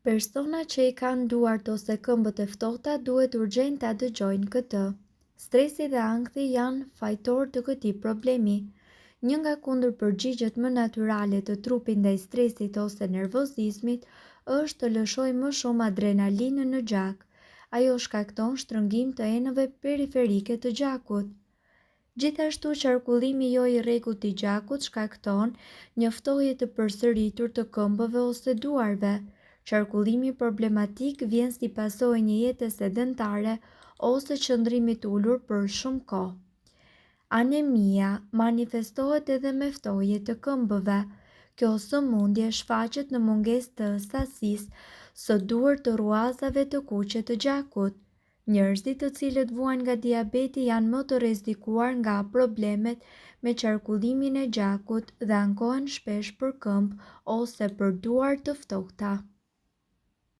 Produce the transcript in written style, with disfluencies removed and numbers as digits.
Persona që i kanë duart ose këmbët e ftohta duhet urgjent ta dëgjojnë këtë. Stresi dhe ankthi janë fajtor të këtij problemi. Një nga kundërpërgjigjet më natyrale të trupit ndaj stresit ose nervozizmit është të lëshojë më shumë adrenalinë në gjak. Ajo shkakton shtrëngim të enëve periferike të gjakut. Gjithashtu, qarkullimi jo i rregullt i gjakut shkakton një ftohje të përsëritur të këmbëve ose duarve. Qarkullimi problematik vjen si pasojë një jete sedentare ose qëndrimit ulur për shumë kohë. Anemia manifestohet edhe me ftohje të këmbëve. Kjo sëmundje shfaqet në mungesë të sasisë së duar të rruazave të kuqe të gjakut. Njerëzit të cilët vuajnë nga diabeti janë më të rrezikuar nga problemet me qarkullimin e gjakut dhe ankohen shpesh për këmbë ose për duar të ftohta.